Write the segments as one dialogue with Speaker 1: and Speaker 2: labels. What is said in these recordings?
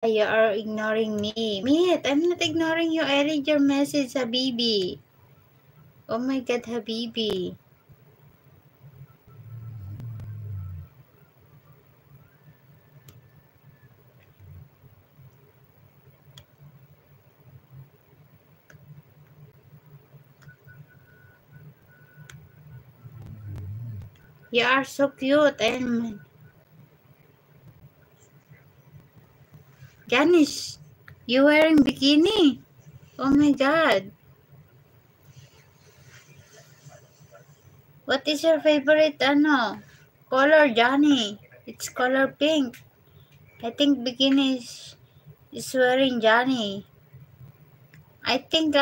Speaker 1: You are ignoring me. Meet, I'm not ignoring you. I read your message, Habibi. Oh my God, Habibi. You are so cute. And Janice, you wearing bikini? Oh my God. What is your favorite color, Johnny? It's color pink. I think bikini is wearing Johnny. I think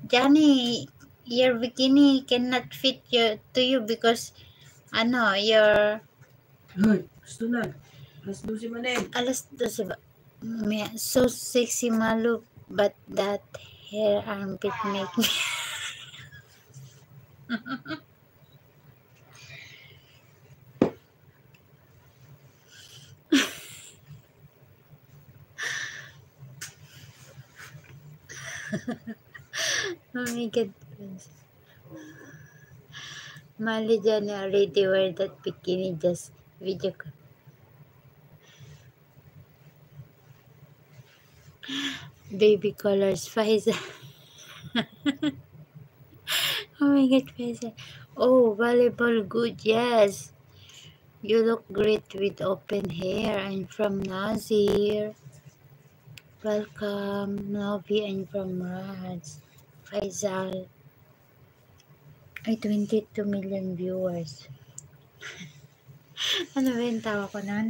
Speaker 1: Johnny, your bikini cannot fit you because your
Speaker 2: Hoy, gusto na. Alas 12 man eh.
Speaker 1: alas 12 ba? So sexy Malu, but that hair armpit make me oh my God. Malu Johnny already wear that bikini just video call. Baby colors, Faisal. Oh my God, Faisal. Oh, volleyball good, yes. You look great with open hair. I'm from Nazir. Welcome, Novi. I'm from Raj. Faisal. Ay, 22 million viewers. Ano ba yung tawa ko na?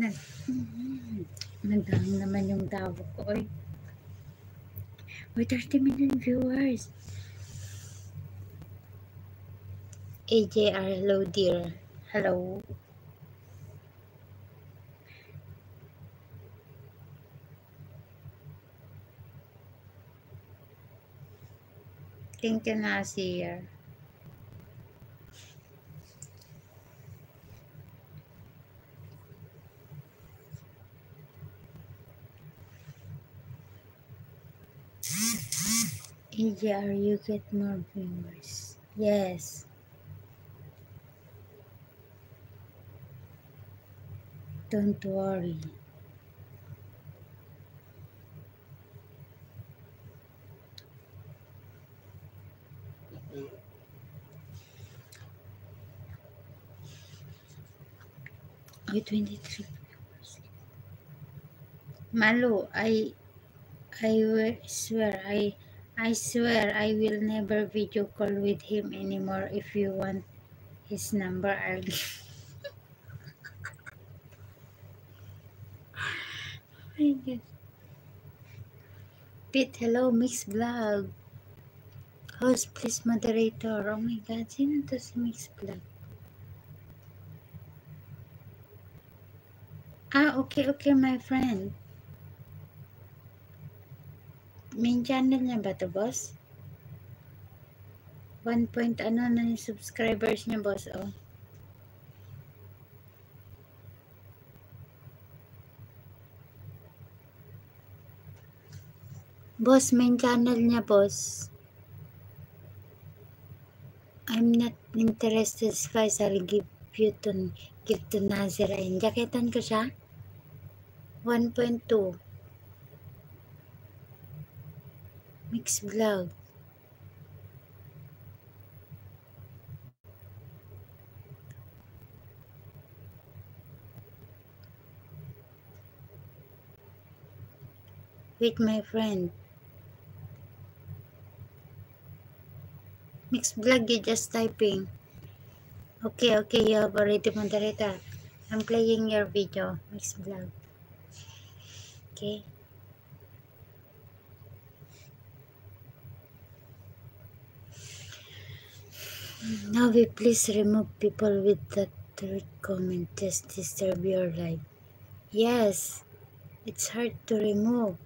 Speaker 1: Nagdahang naman yung tawa ko. Oy, 30 million viewers. AJR, hello dear. Hello. Thank you, Nasir. AJR, you get more viewers. Yes. Don't worry. Ay, 23 viewers. Malu, I swear I will never video call with him anymore. If you want his number, I'll give. Oh my God. Pete, hello, Mix Vlog. Host, please moderator. Oh my God, sino to si Mix Vlog? Okay, my friend. Main channel niya ba to, boss? 1 point na yung subscribers niya, boss, oh. Boss, main channel niya, boss. I'm not interested, guys. I'll give to Nazirain. Jaketan ko siya? 1.2. Mix Vlog. With my friend. Mix Vlog, you just typing. Okay, you have already moderator. I'm playing your video, Mix Vlog. Okay. Now we please remove people with that third comment. Just disturb your life. Yes, it's hard to remove.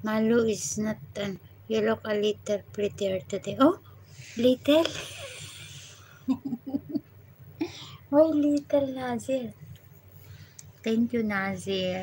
Speaker 1: Malu is not an. You look a little prettier today. Oh, little? Why little, Nazir? Thank you, Nazir.